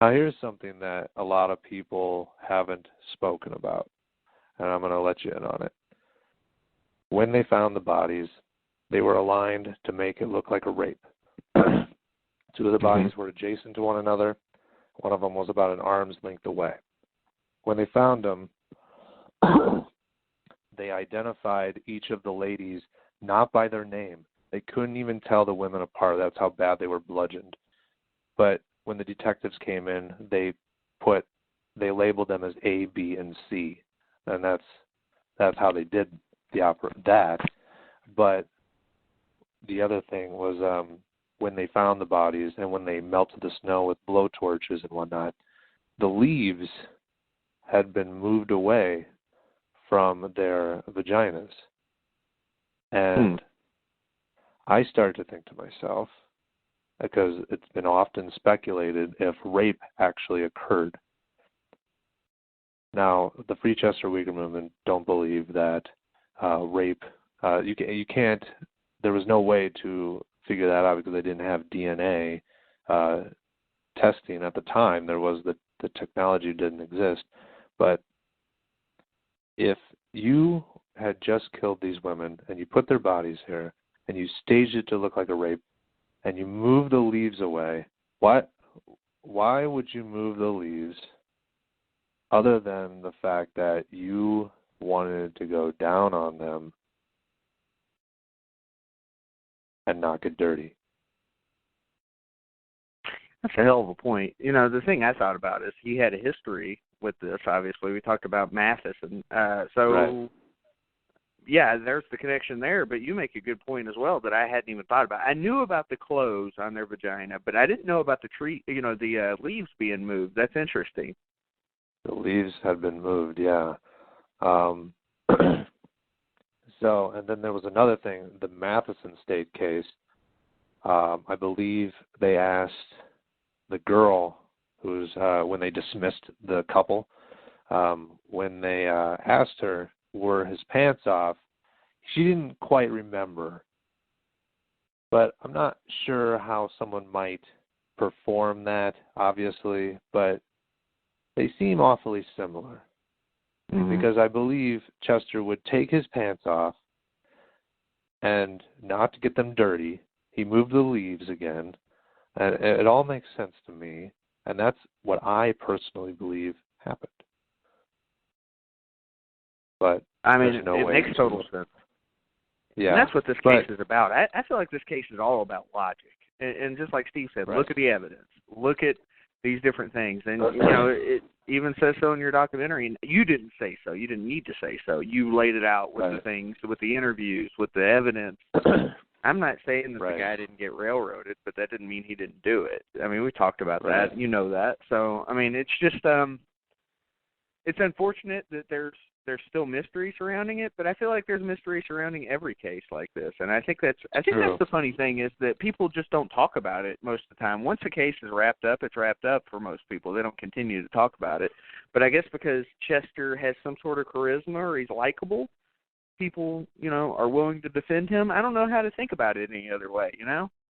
Now, here's something that a lot of people haven't spoken about, and I'm going to let you in on it. When they found the bodies, they were aligned to make it look like a rape. Two of the bodies were adjacent to one another. One of them was about an arm's length away. When they found them, they identified each of the ladies not by their name. They couldn't even tell the women apart. That's how bad they were bludgeoned. But when the detectives came in, they labeled them as A, B, and C, and that's how they did that. But the other thing was when they found the bodies and when they melted the snow with blowtorches and whatnot, the leaves had been moved away from their vaginas. And I started to think to myself, because it's been often speculated if rape actually occurred. Now, the Free Chester Uyghur movement don't believe that rape, you can't, there was no way to figure that out because they didn't have DNA testing at the time. There was the technology didn't exist. But if you had just killed these women and you put their bodies here and you staged it to look like a rape and you move the leaves away, why would you move the leaves other than the fact that you wanted to go down on them and not get dirty? That's a hell of a point. You know, the thing I thought about is he had a history with this, obviously. We talked about Matheson. Right. Yeah, there's the connection there, but you make a good point as well that I hadn't even thought about. I knew about the clothes on their vagina, but I didn't know about the leaves being moved. That's interesting. The leaves had been moved, yeah. So, and then there was another thing, the Matheson state case. I believe they asked the girl who's, when they dismissed the couple, when they asked her, were his pants off, she didn't quite remember. But I'm not sure how someone might perform that, obviously, but they seem awfully similar. Because I believe Chester would take his pants off, and not to get them dirty, he moved the leaves again. And it all makes sense to me, and that's what I personally believe happened. But I mean, it makes total sense. Yeah, and that's what this case is about. I feel like this case is all about logic, and just like Steve said, look at the evidence, look at these different things, and it even says so in your documentary. And you didn't say so. You didn't need to say so. You laid it out with the things, with the interviews, with the evidence. I'm not saying that the guy didn't get railroaded, but that didn't mean he didn't do it. I mean, we talked about that. You know that. So, I mean, it's just it's unfortunate that there's still mystery surrounding it, but I feel like there's mystery surrounding every case like this. And I think that's the funny thing is that people just don't talk about it most of the time. Once a case is wrapped up, it's wrapped up for most people. They don't continue to talk about it. But I guess because Chester has some sort of charisma or he's likable, people, are willing to defend him. I don't know how to think about it any other way,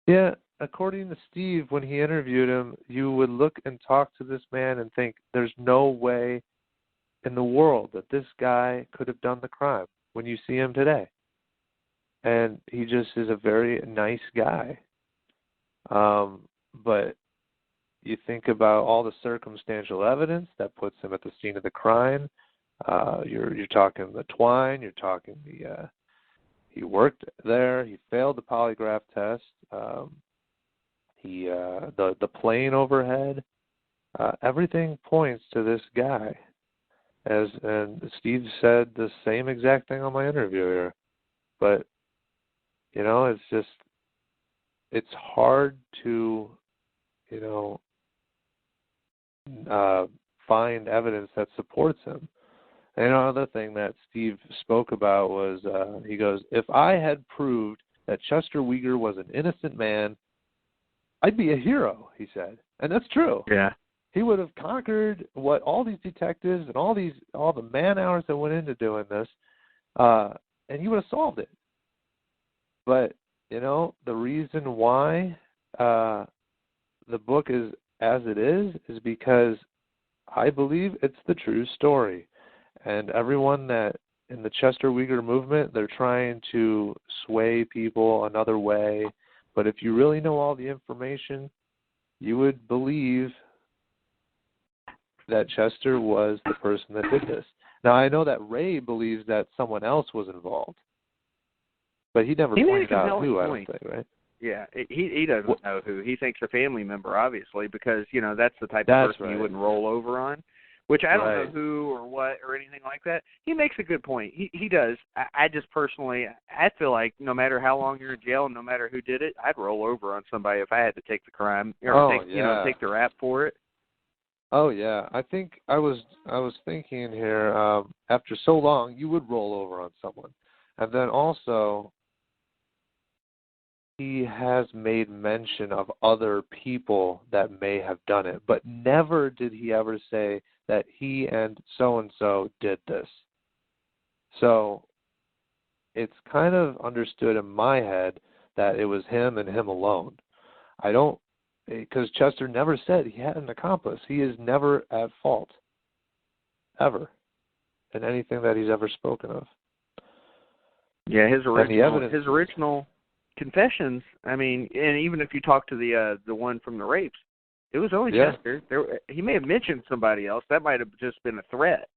Yeah, according to Steve, when he interviewed him, you would look and talk to this man and think there's no way in the world that this guy could have done the crime when you see him today. And he just is a very nice guy. But you think about all the circumstantial evidence that puts him at the scene of the crime. You're talking the twine. You're talking he worked there. He failed the polygraph test. The plane overhead. Everything points to this guy. And Steve said the same exact thing on my interview here. But, it's hard to, find evidence that supports him. And another thing that Steve spoke about was, he goes, if I had proved that Chester Uyghur was an innocent man, I'd be a hero, he said. And that's true. Yeah. He would have conquered what all these detectives and all the man hours that went into doing this, and he would have solved it. But, the reason why the book is as it is because I believe it's the true story. And everyone that in the Chester Uyghur movement, they're trying to sway people another way. But if you really know all the information, you would believe that Chester was the person that did this. Now, I know that Ray believes that someone else was involved, but he never pointed out who, I don't think, right? Yeah, he doesn't know who. He thinks a family member, obviously, because, that's the type of person you wouldn't roll over on, which I don't know who or what or anything like that. He makes a good point. He does. I just personally, I feel like no matter how long you're in jail and no matter who did it, I'd roll over on somebody if I had to take the crime or take the rap for it. Oh, yeah. I think I was thinking here, after so long, you would roll over on someone. And then also, he has made mention of other people that may have done it, but never did he ever say that he and so-and-so did this. So it's kind of understood in my head that it was him and him alone. Because Chester never said he had an accomplice. He is never at fault, ever, in anything that he's ever spoken of. Yeah, his original confessions, I mean, and even if you talk to the one from the rapes, it was only Chester. He may have mentioned somebody else. That might have just been a threat,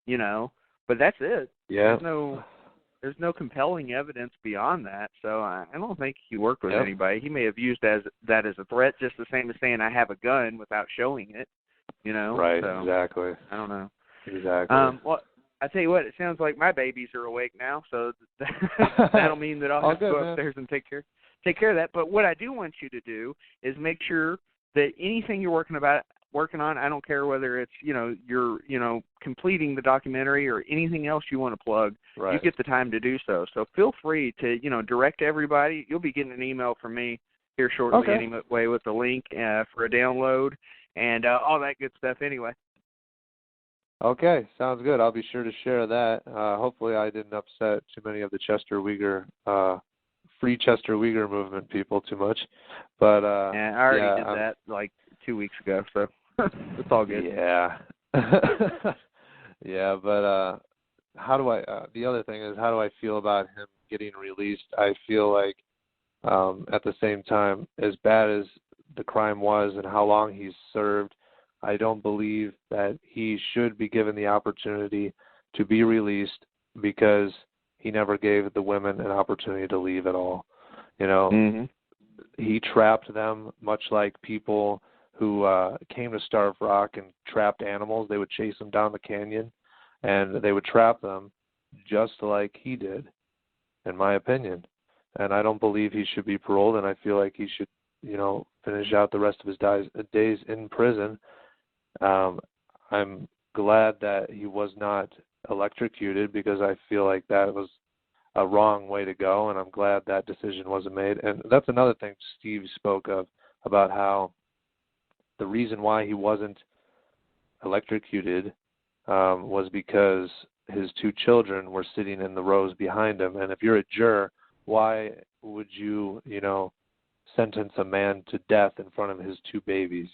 but that's it. Yeah. There's no compelling evidence beyond that, so I don't think he worked with anybody. He may have used that as a threat, just the same as saying I have a gun without showing it, Right, so, exactly. I don't know. Exactly. Well, I tell you what, it sounds like my babies are awake now, so that'll mean that I'll have to go upstairs and take care of that. But what I do want you to do is make sure that anything you're working on, I don't care whether it's, you're completing the documentary or anything else you want to plug, you get the time to do so. So feel free to, direct everybody. You'll be getting an email from me here shortly anyway with the link for a download and all that good stuff anyway. Okay, sounds good. I'll be sure to share that. Hopefully I didn't upset too many of the Chester Uyghur, Free Chester Uyghur movement people too much. But I already did that like 2 weeks ago, so it's all good. Yeah. Yeah, but how do I, the other thing is, how do I feel about him getting released? I feel like at the same time, as bad as the crime was and how long he's served, I don't believe that he should be given the opportunity to be released because he never gave the women an opportunity to leave at all. He trapped them much like people who came to Starved Rock and trapped animals. They would chase them down the canyon, and they would trap them just like he did, in my opinion. And I don't believe he should be paroled, and I feel like he should, finish out the rest of his days in prison. I'm glad that he was not electrocuted because I feel like that was a wrong way to go, and I'm glad that decision wasn't made. And that's another thing Steve spoke of, about how the reason why he wasn't electrocuted was because his two children were sitting in the rows behind him. And if you're a juror, why would you, sentence a man to death in front of his two babies,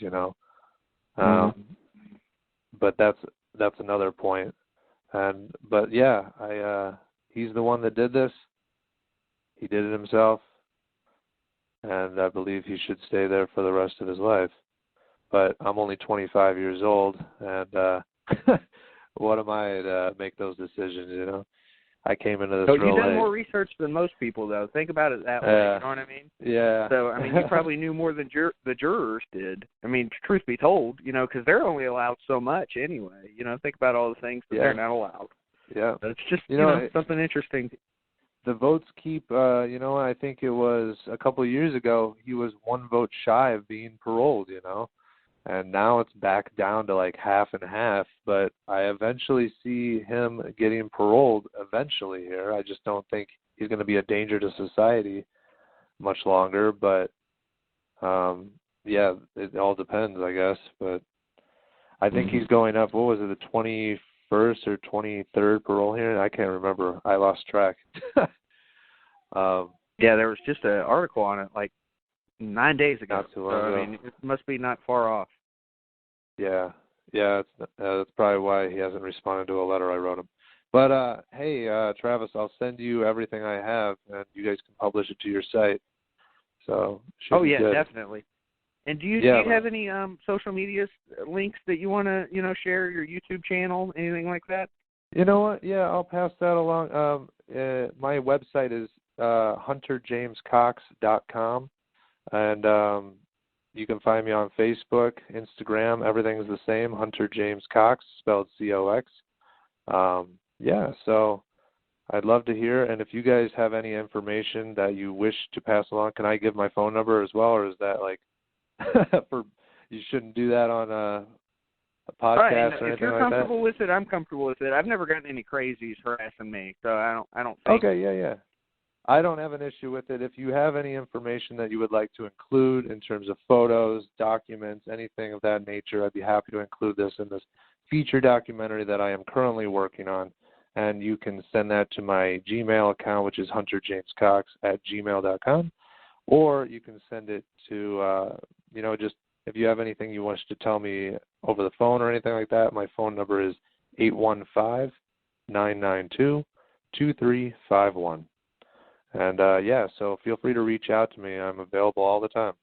But that's another point. But yeah, he's the one that did this. He did it himself, and I believe he should stay there for the rest of his life. But I'm only 25 years old, and what am I to make those decisions, I came into this real late. You've done more research than most people, though. Think about it that way, you know what I mean? Yeah. So, you probably knew more than the jurors did. Truth be told, because they're only allowed so much anyway. Think about all the things that they're not allowed. Yeah. But it's just, something interesting. The votes keep, I think it was a couple of years ago, he was one vote shy of being paroled, and now it's back down to like half and half, but I eventually see him getting paroled eventually here. I just don't think he's going to be a danger to society much longer, but it all depends, I guess. But I think he's going up, what was it, the 21st or 23rd parole hearing? I can't remember. I lost track. There was just an article on it like 9 days ago. Not too long ago. It must be not far off. Yeah, that's probably why he hasn't responded to a letter I wrote him. But hey, Travis, I'll send you everything I have, and you guys can publish it to your site. So should be good. Definitely. And do you have any social media links that you want to share? Your YouTube channel, anything like that? You know what? Yeah, I'll pass that along. My website is hunterjamescox.com, and you can find me on Facebook, Instagram. Everything's the same, Hunter James Cox, spelled C-O-X. Yeah, so I'd love to hear. And if you guys have any information that you wish to pass along, can I give my phone number as well, or is that like you shouldn't do that on a podcast or anything like that? If you're comfortable with it, I'm comfortable with it. I've never gotten any crazies harassing me, so I don't think. Okay, yeah. I don't have an issue with it. If you have any information that you would like to include in terms of photos, documents, anything of that nature, I'd be happy to include this in this feature documentary that I am currently working on. And you can send that to my Gmail account, which is hunterjamescox@gmail.com, or you can send it to, just if you have anything you wish to tell me over the phone or anything like that, my phone number is 815-992-2351. And, so feel free to reach out to me. I'm available all the time.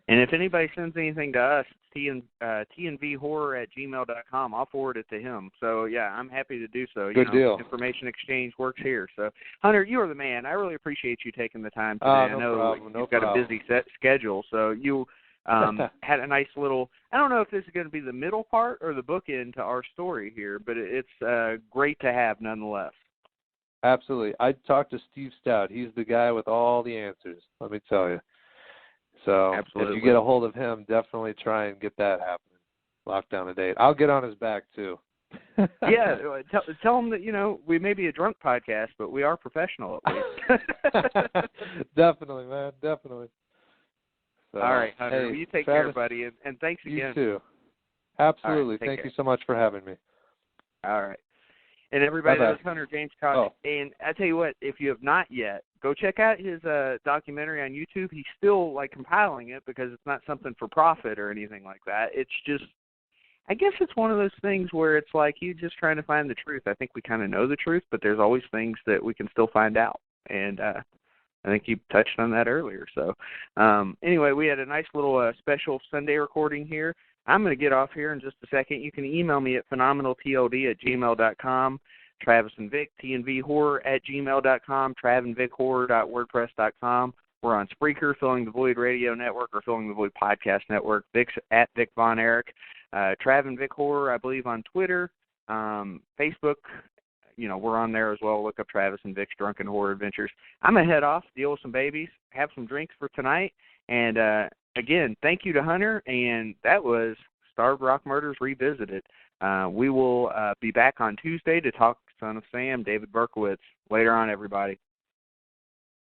And if anybody sends anything to us, tnvhorror@gmail.com. I'll forward it to him. So, yeah, I'm happy to do so. Good deal. Information exchange works here. So, Hunter, you are the man. I really appreciate you taking the time today. No I know problem. you've got a busy set schedule, so you had a nice little – I don't know if this is going to be the middle part or the bookend to our story here, but it's great to have nonetheless. Absolutely. I talked to Steve Stout. He's the guy with all the answers, let me tell you. So Absolutely. If you get a hold of him, definitely try and get that happening. Lock down a date. I'll get on his back, too. Yeah, tell him that, we may be a drunk podcast, but we are professional at least. Definitely, man, definitely. So, all right, Hunter, hey, well, you take Travis, care, buddy, and thanks again. You too. Absolutely. Right, Thank care. you so much for having me. All right. And everybody Bye-bye. knows Hunter James Cox. Oh. And I tell you what, if you have not yet, go check out his documentary on YouTube. He's still compiling it because it's not something for profit or anything like that. It's just, I guess it's one of those things where it's like he's just trying to find the truth. I think we kind of know the truth, but there's always things that we can still find out. And I think you touched on that earlier. So anyway, we had a nice little special Sunday recording here. I'm going to get off here in just a second. You can email me at phenomenaltld@gmail.com, Travis and Vic, tnvhorror@gmail.com, travandvickhorror.wordpress.com. We're on Spreaker, Filling the Void Radio Network, or Filling the Void Podcast Network. Vic's at Vic Von Erich. Trav and Vic Horror, I believe, on Twitter, Facebook. We're on there as well. Look up Travis and Vic's Drunken Horror Adventures. I'm going to head off, deal with some babies, have some drinks for tonight, and again, thank you to Hunter, and that was Starved Rock Murders Revisited. We will be back on Tuesday to talk Son of Sam, David Berkowitz. Later on, everybody.